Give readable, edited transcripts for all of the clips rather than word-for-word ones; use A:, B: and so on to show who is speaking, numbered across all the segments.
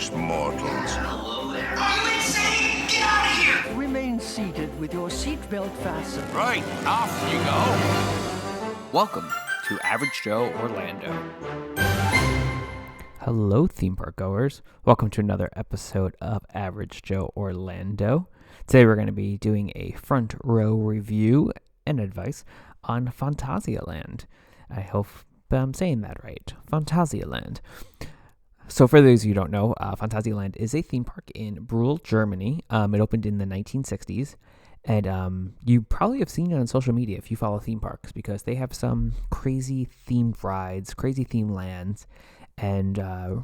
A: foolish mortals.
B: Hello there. Are you insane? Get out of here!
C: Remain seated with your seatbelt fastened.
A: Right, off you go.
D: Welcome to Average Joe Orlando. Hello, theme park goers. Welcome to another episode of Average Joe Orlando. Today we're going to be doing a front row review and advice on Phantasialand. I hope I'm saying that right. Phantasialand. So for those of you who don't know, Phantasialand is a theme park in Brühl, Germany. It opened in the 1960s. And you probably have seen it on social media if you follow theme parks, because they have some crazy themed rides, crazy themed lands. And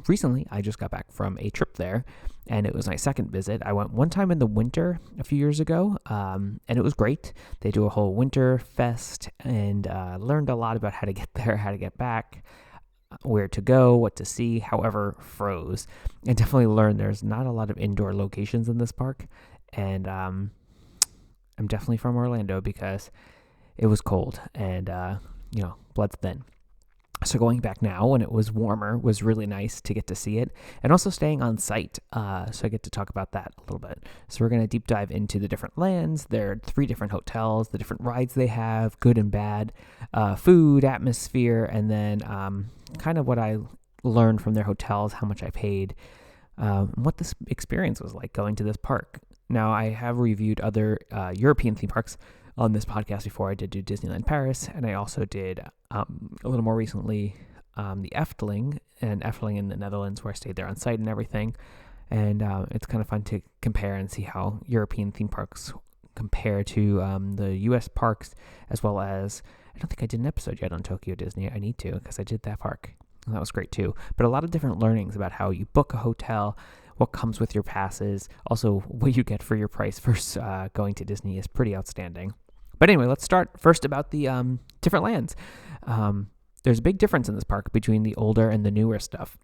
D: recently, I just got back from a trip there, and it was my second visit. I went one time in the winter a few years ago, and it was great. They do a whole winter fest, and learned a lot about how to get there, how to get back, where to go, what to see, however, froze. And definitely learned there's not a lot of indoor locations in this park, and I'm definitely from Orlando because it was cold, and, blood's thin. So going back now when it was warmer was really nice to get to see it, and also staying on site. So I get to talk about that a little bit. So we're going to deep dive into the different lands. There are 3 different hotels, the different rides they have, good and bad, food, atmosphere, and then kind of what I learned from their hotels, how much I paid, what this experience was like going to this park. Now, I have reviewed other European theme parks on this podcast before. I did do Disneyland Paris, and I also did a little more recently the Efteling in the Netherlands, where I stayed there on site and everything. And it's kind of fun to compare and see how European theme parks compare to the U.S. parks, as well as, I don't think I did an episode yet on Tokyo Disney. I need to, because I did that park. And that was great too. But a lot of different learnings about how you book a hotel, what comes with your passes, also what you get for your price versus going to Disney is pretty outstanding. But anyway, let's start first about the different lands. There's a big difference in this park between the older and the newer stuff.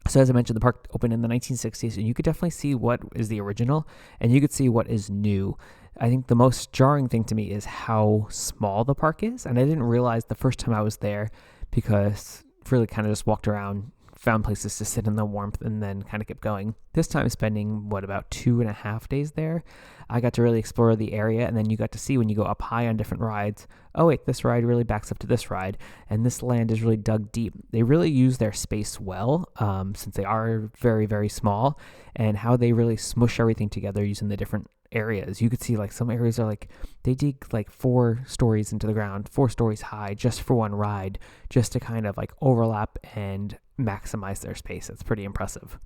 D: So as I mentioned, the park opened in the 1960s, and you could definitely see what is the original, and you could see what is new. I think the most jarring thing to me is how small the park is, and I didn't realize the first time I was there, because really kind of just walked around, found places to sit in the warmth, and then kind of kept going. This time spending, about 2.5 days there, I got to really explore the area, and then you got to see when you go up high on different rides, oh wait, this ride really backs up to this ride, and this land is really dug deep. They really use their space well, since they are very, very small, and how they really smush everything together using the different areas. You could see like some areas are like, they dig like 4 stories into the ground, 4 stories high, just for one ride, just to kind of like overlap and maximize their space. It's pretty impressive.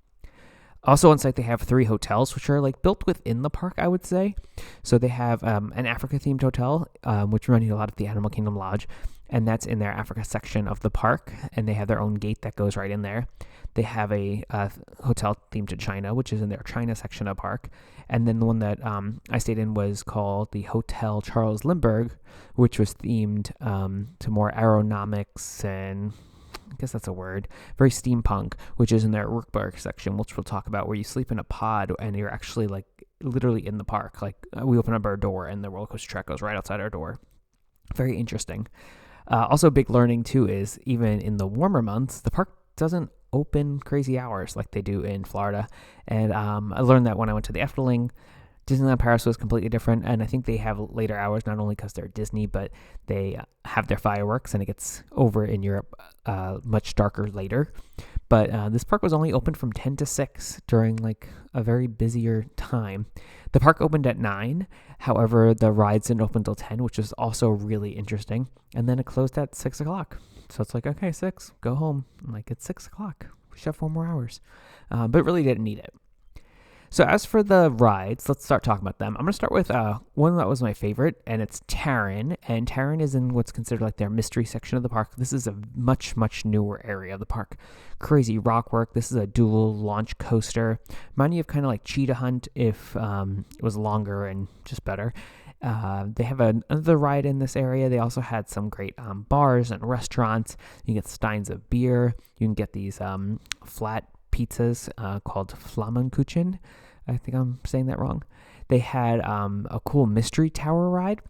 D: Also on site, they have 3 hotels, which are like built within the park, I would say. So they have an Africa-themed hotel, which reminds me a lot of the Animal Kingdom Lodge, and that's in their Africa section of the park, and they have their own gate that goes right in there. They have a hotel themed to China, which is in their China section of park. And then the one that I stayed in was called the Hotel Charles Lindbergh, which was themed to more aeronautics and, I guess that's a word, very steampunk, which is in their Rückberg section, which we'll talk about, where you sleep in a pod and you're actually like literally in the park. Like we open up our door and the roller coaster track goes right outside our door. Very interesting. Also, a big learning too is even in the warmer months, the park doesn't open crazy hours like they do in Florida. And I learned that when I went to the Efteling. Disneyland Paris was completely different, and I think they have later hours, not only because they're Disney, but they have their fireworks, and it gets over in Europe much darker later. But this park was only open from 10 to 6 during like a very busier time. The park opened at 9, however, the rides didn't open until 10, which is also really interesting. And then it closed at 6 o'clock. So it's like, okay, 6, go home. I'm like, it's 6 o'clock. We should have 4 more hours. But really didn't need it. So as for the rides, let's start talking about them. I'm going to start with one that was my favorite, and it's Taron. And Taron is in what's considered like their mystery section of the park. This is a much, much newer area of the park. Crazy rock work. This is a dual launch coaster. Remind you of kind of like Cheetah Hunt if it was longer and just better. They have another ride in this area. They also had some great bars and restaurants. You can get steins of beer. You can get these flat pizzas called Flammkuchen. I think I'm saying that wrong. They had a cool mystery tower ride,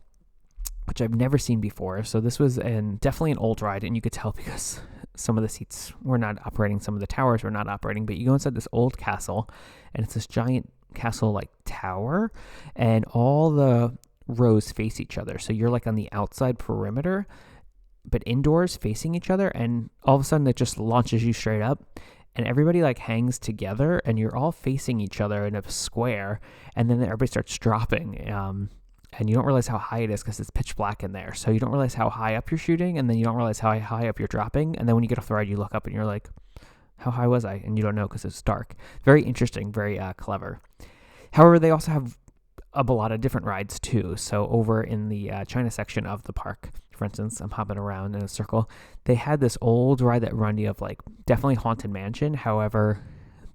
D: which I've never seen before. So this was definitely an old ride, and you could tell because some of the seats were not operating, some of the towers were not operating, but you go inside this old castle, and it's this giant castle like tower, and all the rows face each other. So you're like on the outside perimeter, but indoors facing each other, and all of a sudden it just launches you straight up, and everybody like hangs together, and you're all facing each other in a square, and then everybody starts dropping. And you don't realize how high it is because it's pitch black in there. So you don't realize how high up you're shooting, and then you don't realize how high up you're dropping. And then when you get off the ride, you look up and you're like, how high was I? And you don't know because it's dark. Very interesting, very clever. However, they also have a lot of different rides too. So over in the China section of the park, for instance, I'm hopping around in a circle. They had this old ride that reminded me of like definitely Haunted Mansion. However,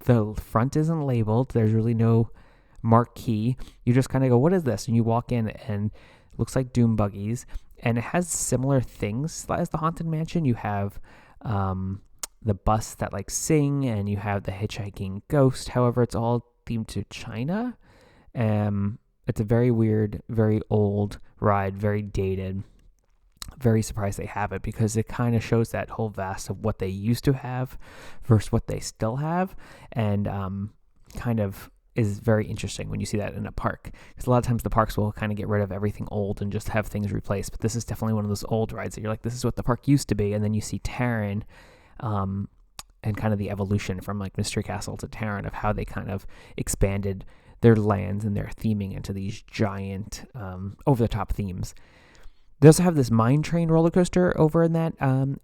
D: the front isn't labeled. There's really no marquee. You just kind of go, what is this? And you walk in, and it looks like doom buggies, and it has similar things as the Haunted Mansion. You have the bus that like sing, and you have the hitchhiking ghost. However, it's all themed to China. It's a very weird, very old ride, very dated. Very surprised they have it, because it kind of shows that whole vast of what they used to have versus what they still have, and kind of is very interesting when you see that in a park, because a lot of times the parks will kind of get rid of everything old and just have things replaced. But this is definitely one of those old rides that you're like, this is what the park used to be. And then you see Terran, and kind of the evolution from like Mystery Castle to Terran of how they kind of expanded their lands and their theming into these giant over the top themes. They also have this mine train roller coaster over in that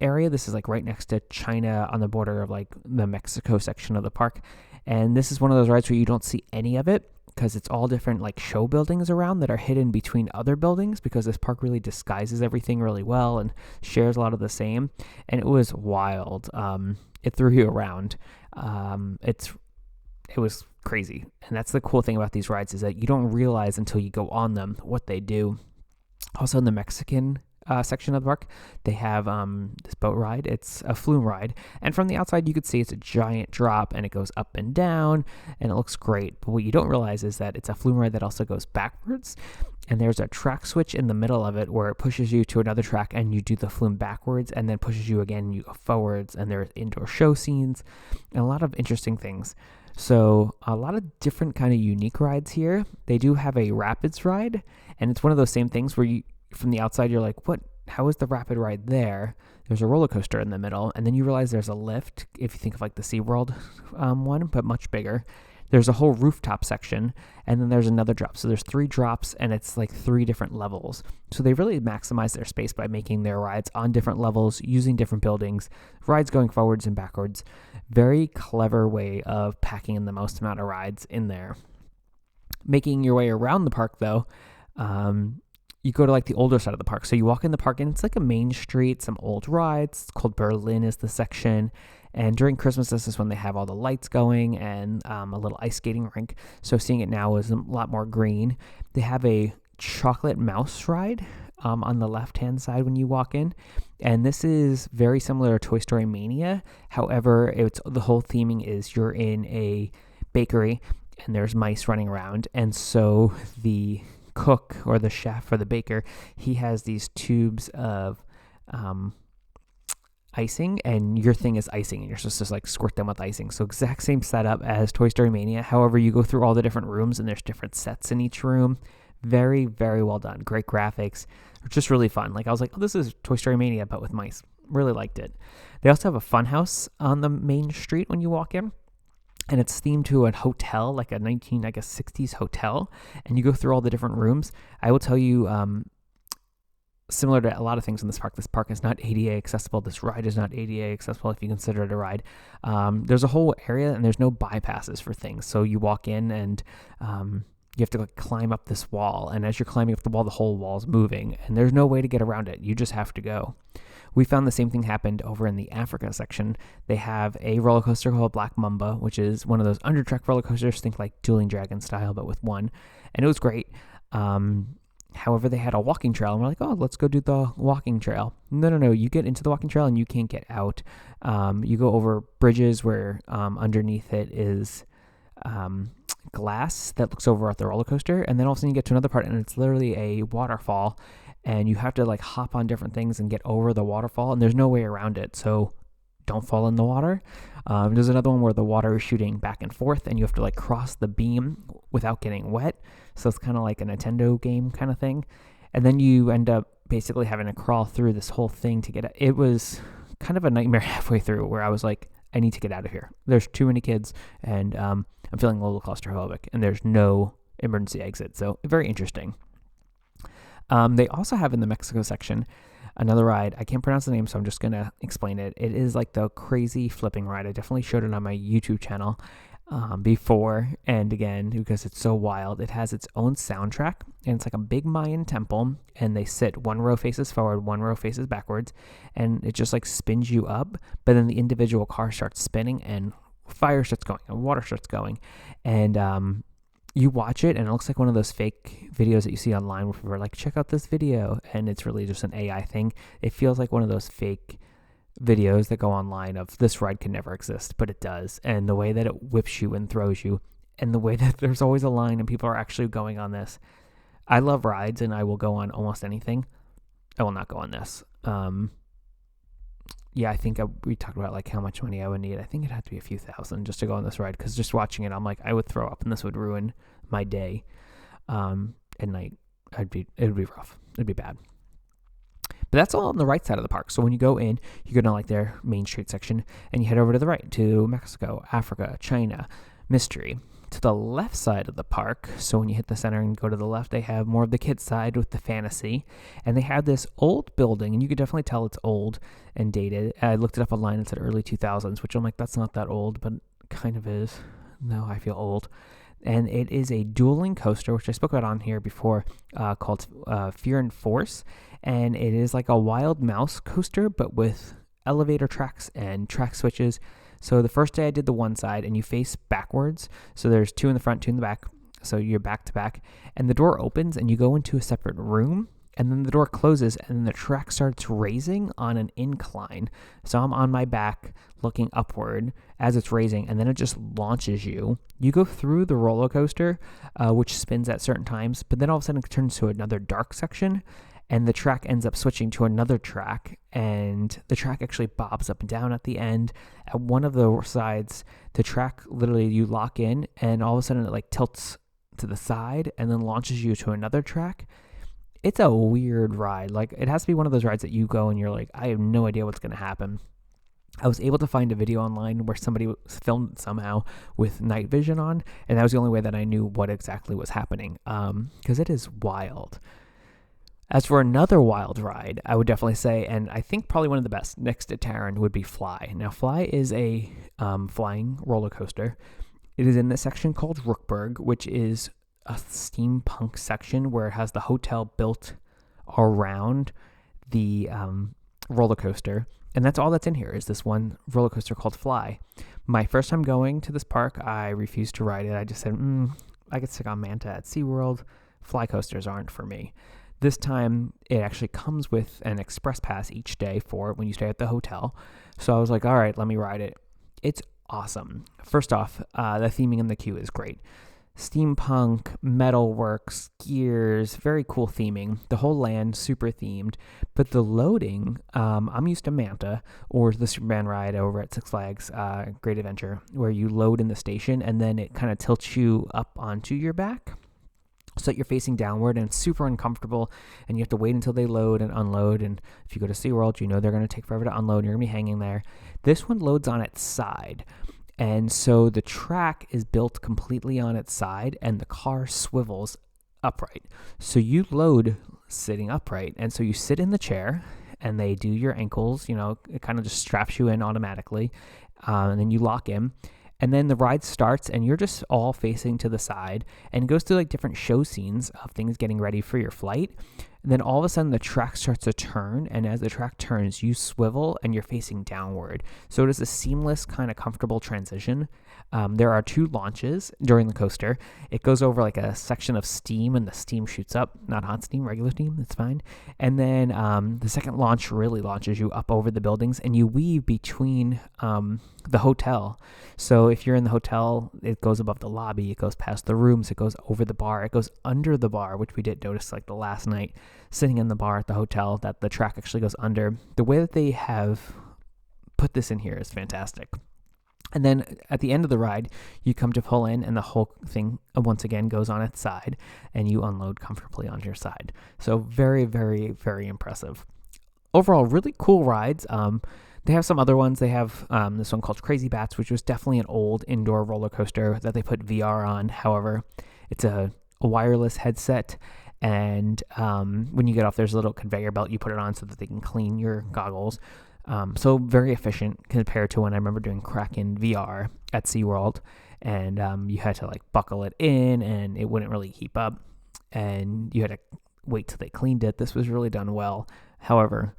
D: area. This is like right next to China on the border of like the Mexico section of the park. And this is one of those rides where you don't see any of it, because it's all different like show buildings around that are hidden between other buildings, because this park really disguises everything really well and shares a lot of the same. And it was wild. It threw you around. It was crazy. And that's the cool thing about these rides, is that you don't realize until you go on them what they do. Also in the Mexican section of the park, they have this boat ride. It's a flume ride, and from the outside you could see it's a giant drop, and it goes up and down, and it looks great. But what you don't realize is that it's a flume ride that also goes backwards, and there's a track switch in the middle of it where it pushes you to another track, and you do the flume backwards, and then pushes you again, and you go forwards, and there's indoor show scenes and a lot of interesting things. So a lot of different kind of unique rides here. They do have a rapids ride, and it's one of those same things where you, from the outside, you're like, what? How is the rapid ride there? There's a roller coaster in the middle, and then you realize there's a lift, if you think of like the SeaWorld one, but much bigger. There's a whole rooftop section, and then there's another drop. So there's 3 drops, and it's like 3 different levels. So they really maximize their space by making their rides on different levels, using different buildings, rides going forwards and backwards. Very clever way of packing in the most amount of rides in there. Making your way around the park, though, you go to like the older side of the park. So you walk in the park, and it's like a main street, some old rides. It's called Berlin is the section. And during Christmas, this is when they have all the lights going, and a little ice skating rink. So seeing it now is a lot more green. They have a chocolate mouse ride on the left-hand side when you walk in. And this is very similar to Toy Story Mania. However, the whole theming is you're in a bakery, and there's mice running around. And so the cook or the chef or the baker, he has these tubes of icing, and your thing is icing, and you're supposed to like squirt them with icing. So exact same setup as Toy Story Mania. However, you go through all the different rooms, and there's different sets in each room. Very, very well done. Great graphics. Just really fun. Like I was like, oh, this is Toy Story Mania, but with mice. Really liked it. They also have a fun house on the main street when you walk in, and it's themed to a hotel, like a 60s hotel, and you go through all the different rooms. I will tell you, similar to a lot of things in this park is not ADA accessible. This ride is not ADA accessible if you consider it a ride. There's a whole area, and there's no bypasses for things. So you walk in, and you have to like climb up this wall, and as you're climbing up the wall, the whole wall's moving, and there's no way to get around it. You just have to go. We found the same thing happened over in the Africa section. They have a roller coaster called Black Mamba, which is one of those under-track roller coasters, think like Dueling Dragon style, but with one. And it was great. However, they had a walking trail, and we're like, oh, let's go do the walking trail. No. You get into the walking trail, and you can't get out. You go over bridges where underneath it is glass that looks over at the roller coaster, and then all of a sudden you get to another part, and it's literally a waterfall, and you have to like hop on different things and get over the waterfall, and there's no way around it. So don't fall in the water. There's another one where the water is shooting back and forth and you have to like cross the beam without getting wet. So it's kind of like a Nintendo game kind of thing. And then you end up basically having to crawl through this whole thing to get it. It was kind of a nightmare halfway through where I was like, I need to get out of here. There's too many kids and I'm feeling a little claustrophobic and there's no emergency exit. So very interesting. They also have in the Mexico section another ride. I can't pronounce the name, so I'm just going to explain it. It is like the crazy flipping ride. I definitely showed it on my YouTube channel before and again because it's so wild. It has its own soundtrack, and it's like a big Mayan temple, and they sit one row faces forward, one row faces backwards, and it just like spins you up, but then the individual car starts spinning, and fire starts going, and water starts going, and you watch it and it looks like one of those fake videos that you see online where people are like, check out this video, and it's really just an AI thing. It feels like one of those fake videos that go online of this ride can never exist, but it does. And the way that it whips you and throws you, and the way that there's always a line and people are actually going on this. I love rides and I will go on almost anything. I will not go on this. Yeah, I think we talked about like how much money I would need. I think it had to be a few thousand just to go on this ride, because just watching it, I'm like, I would throw up and this would ruin my day. At night, it would be rough. It'd be bad. But that's all on the right side of the park. So when you go in, you go down like their Main Street section and you head over to the right to Mexico, Africa, China, Mystery. To the left side of the park, so when you hit the center and go to the left, they have more of the kids side with the fantasy, and they have this old building, and you could definitely tell it's old and dated. I looked it up online and it said early 2000s, which I'm like, that's not that old, but kind of is. No, I feel old. And it is a dueling coaster, which I spoke about on here before, called Fear and Force, and it is like a wild mouse coaster, but with elevator tracks and track switches. So the first day I did the one side and you face backwards. So there's two in the front, two in the back. So you're back to back, and the door opens and you go into a separate room, and then the door closes and then the track starts raising on an incline. So I'm on my back looking upward as it's raising, and then it just launches you. You go through the roller coaster, which spins at certain times, but then all of a sudden it turns to another dark section. And the track ends up switching to another track, and the track actually bobs up and down at the end. At one of the sides, the track literally you lock in, and all of a sudden it like tilts to the side and then launches you to another track. It's a weird ride. Like, it has to be one of those rides that you go and you're like, I have no idea what's going to happen. I was able to find a video online where somebody filmed it somehow with night vision on, and that was the only way that I knew what exactly was happening, because it is wild. As for another wild ride, I would definitely say, and I think probably one of the best next to Taron would be Fly. Now, Fly is a flying roller coaster. It is in the section called Rookburg, which is a steampunk section where it has the hotel built around the roller coaster. And that's all that's in here is this one roller coaster called Fly. My first time going to this park, I refused to ride it. I just said, I get sick on Manta at SeaWorld. Fly coasters aren't for me. This time, it actually comes with an express pass each day for it when you stay at the hotel. So I was like, all right, let me ride it. It's awesome. First off, the theming in the queue is great. Steampunk, metalworks, gears, very cool theming. The whole land, super themed. But the loading, I'm used to Manta, or the Superman ride over at Six Flags Great Adventure, where you load in the station and then it kind of tilts you up onto your back, so that you're facing downward, and it's super uncomfortable, and you have to wait until they load and unload. And if you go to SeaWorld, you know they're going to take forever to unload, and you're going to be hanging there. This one loads on its side, and so the track is built completely on its side, and the car swivels upright. So you load sitting upright, and so you sit in the chair, and they do your ankles, it kind of just straps you in automatically, and then you lock in. And then the ride starts and you're just all facing to the side, and it goes through like different show scenes of things getting ready for your flight. And then all of a sudden the track starts to turn, and as the track turns, you swivel and you're facing downward. So it is a seamless, kind of comfortable transition. There are two launches during the coaster. It goes over like a section of steam, and the steam shoots up, not hot steam, regular steam, it's fine. And then the second launch really launches you up over the buildings, and you weave between the hotel. So if you're in the hotel, it goes above the lobby, it goes past the rooms, it goes over the bar, it goes under the bar, which we did notice like the last night sitting in the bar at the hotel, that the track actually goes under. The way that they have put this in here is fantastic. And then at the end of the ride, you come to pull in and the whole thing once again goes on its side and you unload comfortably on your side. So very, very, very impressive. Overall, really cool rides. They have some other ones. They have this one called Crazy Bats, which was definitely an old indoor roller coaster that they put VR on. However, it's a wireless headset. And when you get off, there's a little conveyor belt. You put it on so that they can clean your goggles. So very efficient compared to when I remember doing Kraken VR at SeaWorld, and you had to like buckle it in and it wouldn't really keep up and you had to wait till they cleaned it. This was really done well. However,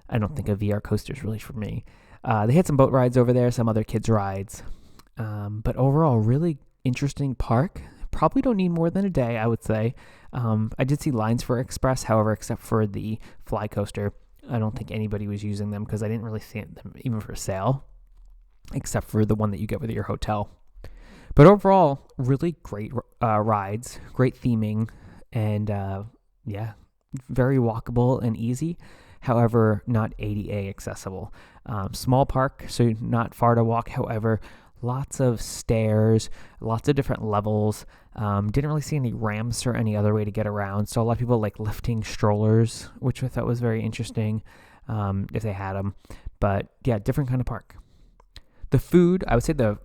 D: I don't think a VR coaster is really for me. They had some boat rides over there, some other kids rides, but overall really interesting park. Probably don't need more than a day, I would say. I did see lines for Express, however, except for the Fly Coaster, I don't think anybody was using them because I didn't really see them even for sale, except for the one that you get with your hotel. But overall, really great rides, great theming, and very walkable and easy. However, not ADA accessible. Small park, so not far to walk. However, lots of stairs, lots of different levels. Didn't really see any ramps or any other way to get around. So a lot of people like lifting strollers, which I thought was very interesting if they had them. But yeah, different kind of park. The food, I would say the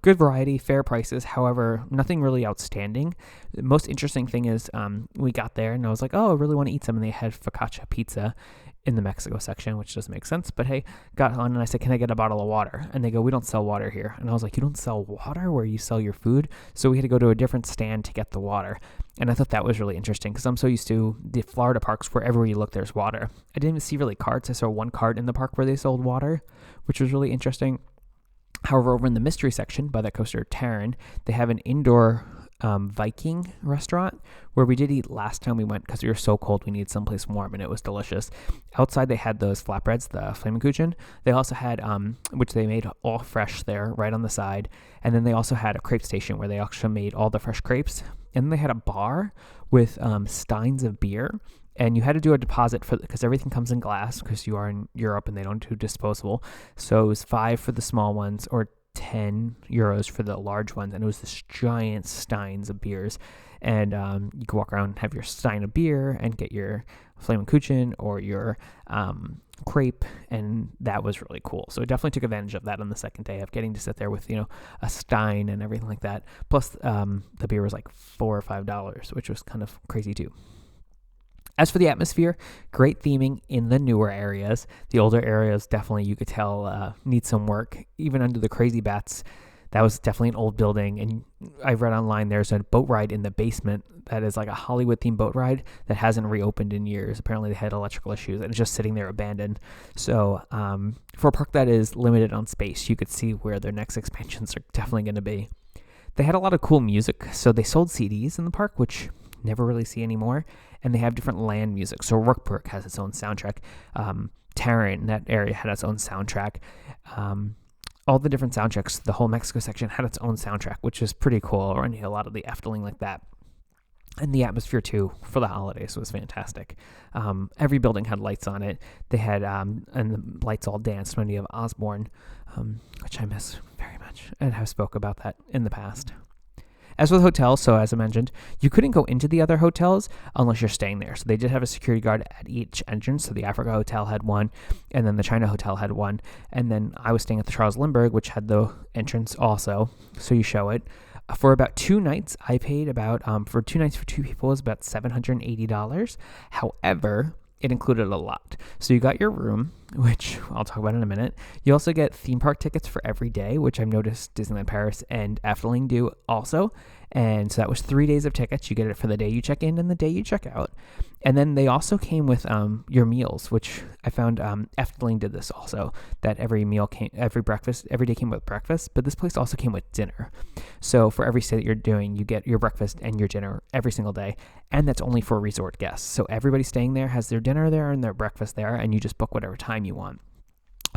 D: good variety, fair prices. However, nothing really outstanding. The most interesting thing is we got there and I was like, oh, I really want to eat some. And they had focaccia pizza in the Mexico section, which doesn't make sense. But hey, got on and I said, can I get a bottle of water? And they go, we don't sell water here. And I was like, you don't sell water where you sell your food? So we had to go to a different stand to get the water. And I thought that was really interesting because I'm so used to the Florida parks where everywhere you look, there's water. I didn't even see really carts. I saw one cart in the park where they sold water, which was really interesting. However, over in the mystery section by that coaster, Terran, they have an indoor Viking restaurant where we did eat last time we went because we were so cold we needed someplace warm and it was delicious. Outside they had those flatbreads, the Flammkuchen. They also had, which they made all fresh there right on the side. And then they also had a crepe station where they actually made all the fresh crepes. And then they had a bar with steins of beer. And you had to do a deposit for because everything comes in glass because you are in Europe and they don't do disposable. So it was $5 for the small ones or €10 for the large ones. And it was this giant steins of beers. And you could walk around and have your stein of beer and get your Flammkuchen or your crepe. And that was really cool. So I definitely took advantage of that on the second day of getting to sit there with, a stein and everything like that. Plus the beer was like $4 or $5, which was kind of crazy too. As for the atmosphere, great theming in the newer areas. The older areas definitely, you could tell, need some work. Even under the Crazy Bats, that was definitely an old building. And I read online there's a boat ride in the basement that is like a Hollywood-themed boat ride that hasn't reopened in years. Apparently they had electrical issues and it's just sitting there abandoned. So for a park that is limited on space, you could see where their next expansions are definitely going to be. They had a lot of cool music. So they sold CDs in the park, which never really see anymore. And they have different land music. So Rookbrook has its own soundtrack. Tarrant, that area, had its own soundtrack. All the different soundtracks, the whole Mexico section had its own soundtrack, which is pretty cool. Running a lot of the Efteling like that. And the atmosphere, too, for the holidays was fantastic. Every building had lights on it. They had, and the lights all danced when you have Osborne, which I miss very much. And have spoke about that in the past. As with hotels, so as I mentioned, you couldn't go into the other hotels unless you're staying there. So they did have a security guard at each entrance. So the Africa Hotel had one, and then the China Hotel had one. And then I was staying at the Charles Lindbergh, which had the entrance also. So you show it. For about 2 nights, I paid about, for 2 nights for 2 people, was about $780. However, it included a lot. So you got your room, which I'll talk about in a minute. You also get theme park tickets for every day, which I've noticed Disneyland Paris and Efteling do also. And so that was 3 days of tickets. You get it for the day you check in and the day you check out. And then they also came with your meals, which I found Efteling did this also, that every day came with breakfast, but this place also came with dinner. So for every stay that you're doing, you get your breakfast and your dinner every single day, and that's only for resort guests. So everybody staying there has their dinner there and their breakfast there, and you just book whatever time you want.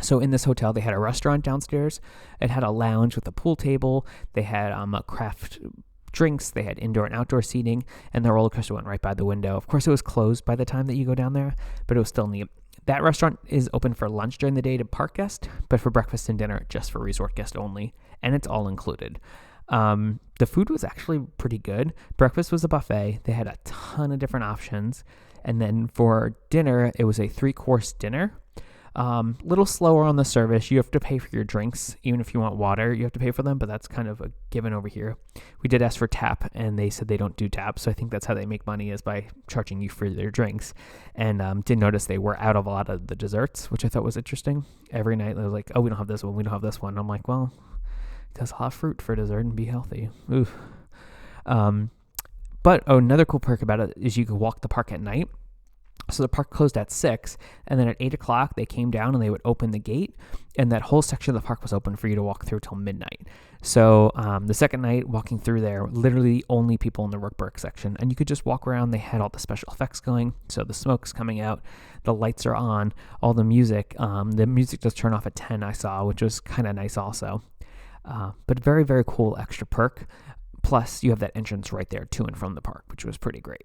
D: So in this hotel, they had a restaurant downstairs. It had a lounge with a pool table. They had a craft drinks, they had indoor and outdoor seating, and the roller coaster went right by the window. Of course, it was closed by the time that you go down there, but it was still neat. That restaurant is open for lunch during the day to park guests, but for breakfast and dinner, just for resort guests only, and it's all included. The food was actually pretty good. Breakfast was a buffet. They had a ton of different options. And then for dinner, it was a 3-course dinner. Little slower on the service. You have to pay for your drinks. Even if you want water, you have to pay for them, but that's kind of a given over here. We did ask for tap, and they said they don't do tap, so I think that's how they make money, is by charging you for their drinks. And did notice they were out of a lot of the desserts, which I thought was interesting. Every night they were like, oh, we don't have this one, we don't have this one. I'm like, well, it does have fruit for dessert and be healthy. Oof. But another cool perk about it is you could walk the park at night. So the park closed at 6, and then at 8 o'clock, they came down and they would open the gate, and that whole section of the park was open for you to walk through till midnight. So the second night, walking through there, literally the only people in the work section, and you could just walk around. They had all the special effects going, so the smoke's coming out, the lights are on, all the music does turn off at 10, I saw, which was kind of nice also. But very, very cool extra perk. Plus, you have that entrance right there to and from the park, which was pretty great.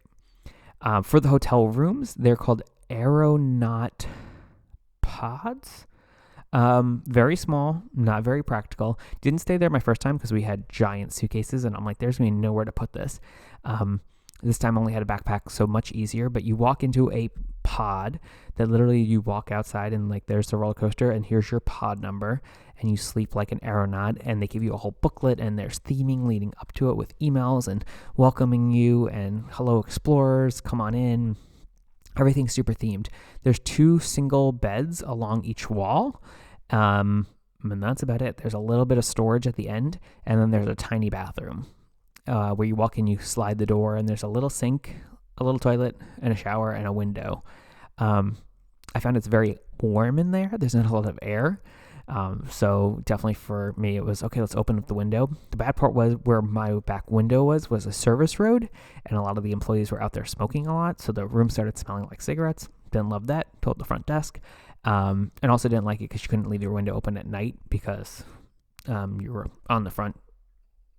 D: For the hotel rooms, they're called aeronaut pods. Very small, not very practical. Didn't stay there my first time because we had giant suitcases, and I'm like, there's going to be nowhere to put this. This time I only had a backpack, so much easier. But you walk into a pod that literally you walk outside, and like there's the roller coaster, and here's your pod number, and you sleep like an aeronaut, and they give you a whole booklet, and there's theming leading up to it with emails and welcoming you and hello explorers, come on in. Everything's super themed. There's 2 single beds along each wall. And that's about it. There's a little bit of storage at the end, and then there's a tiny bathroom where you walk in, you slide the door, and there's a little sink, a little toilet, and a shower, and a window. I found it's very warm in there. There's not a lot of air. So definitely for me, it was, okay, let's open up the window. The bad part was where my back window was a service road, and a lot of the employees were out there smoking a lot. So the room started smelling like cigarettes. Didn't love that. Told the front desk. And also didn't like it because you couldn't leave your window open at night because, you were on the front,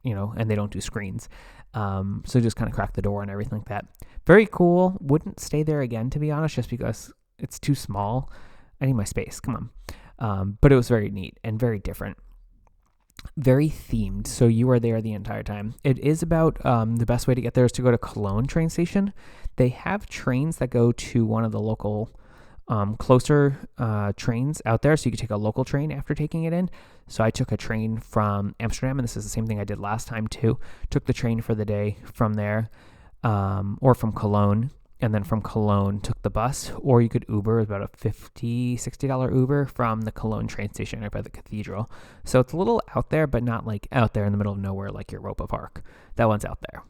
D: and they don't do screens. So just kind of cracked the door and everything like that. Very cool. Wouldn't stay there again, to be honest, just because it's too small. I need my space. Come on. But it was very neat and very different. Very themed. So you are there the entire time. It is about, the best way to get there is to go to Cologne train station. They have trains that go to one of the local, closer, trains out there. So you can take a local train after taking it in. So I took a train from Amsterdam, and this is the same thing I did last time too. Took the train for the day from there, or from Cologne. And then from Cologne, took the bus, or you could Uber, about a $60 Uber from the Cologne train station right by the cathedral. So it's a little out there, but not like out there in the middle of nowhere like Europa Park. That one's out there.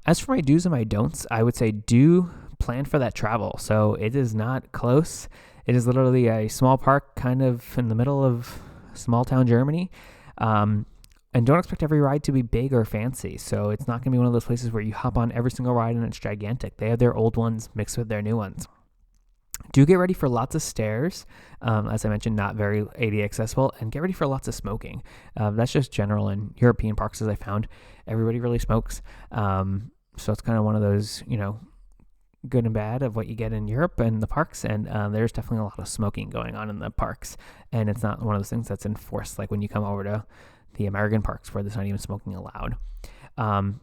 D: As for my do's and my don'ts, I would say do plan for that travel. So it is not close. It is literally a small park kind of in the middle of small town Germany. And don't expect every ride to be big or fancy. So it's not going to be one of those places where you hop on every single ride and it's gigantic. They have their old ones mixed with their new ones. Do get ready for lots of stairs. As I mentioned, not very ADA accessible. And get ready for lots of smoking. That's just general in European parks, as I found. Everybody really smokes. So it's kind of one of those, good and bad of what you get in Europe and the parks. And there's definitely a lot of smoking going on in the parks. And it's not one of those things that's enforced like when you come over to the American parks where there's not even smoking allowed. And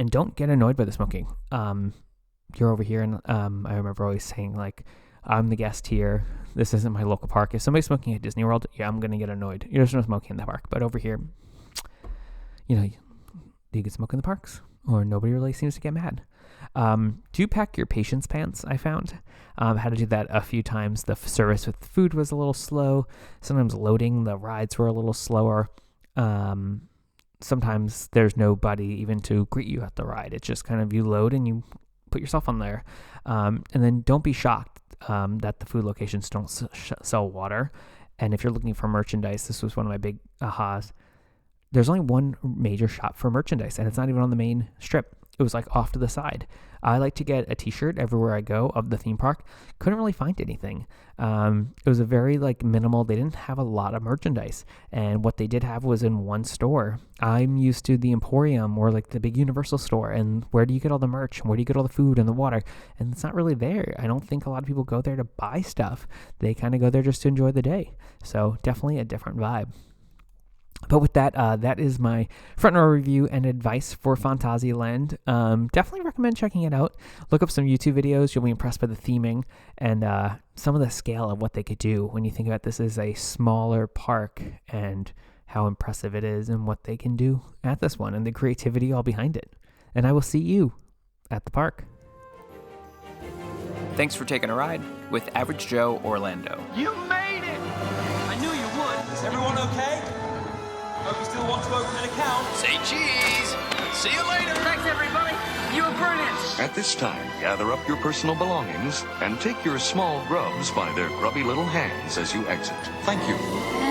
D: don't get annoyed by the smoking. You're over here, and I remember always saying, like, I'm the guest here. This isn't my local park. If somebody's smoking at Disney World, yeah, I'm going to get annoyed. There's no smoking in the park. But over here, you can smoke in the parks, or nobody really seems to get mad. Do pack your patience pants, I found. Had to do that a few times. The service with food was a little slow. Sometimes loading the rides were a little slower. Sometimes there's nobody even to greet you at the ride. It's just kind of you load and you put yourself on there. And then don't be shocked that the food locations don't sell water. And if you're looking for merchandise, this was one of my big ahas. There's only one major shop for merchandise, and it's not even on the main strip. It was like off to the side. I like to get a t-shirt everywhere I go of the theme park. Couldn't really find anything. It was a very minimal. They didn't have a lot of merchandise, and what they did have was in one store. I'm used to the Emporium or the big Universal store, and where do you get all the merch? Where do you get all the food and the water? And it's not really there. I don't think a lot of people go there to buy stuff. They kind of go there just to enjoy the day. So definitely a different vibe. But with that, that is my front row review and advice for Phantasialand. Definitely recommend checking it out. Look up some YouTube videos. You'll be impressed by the theming and some of the scale of what they could do when you think about this as a smaller park and how impressive it is and what they can do at this one and the creativity all behind it. And I will see you at the park.
A: Thanks for taking a ride with Average Joe Orlando.
E: You made it! I knew you would. Is everyone okay? Hope you still want to open an account.
A: Say cheese! See you later!
C: Thanks, everybody. You were brilliant.
F: At this time, gather up your personal belongings and take your small grubs by their grubby little hands as you exit. Thank you.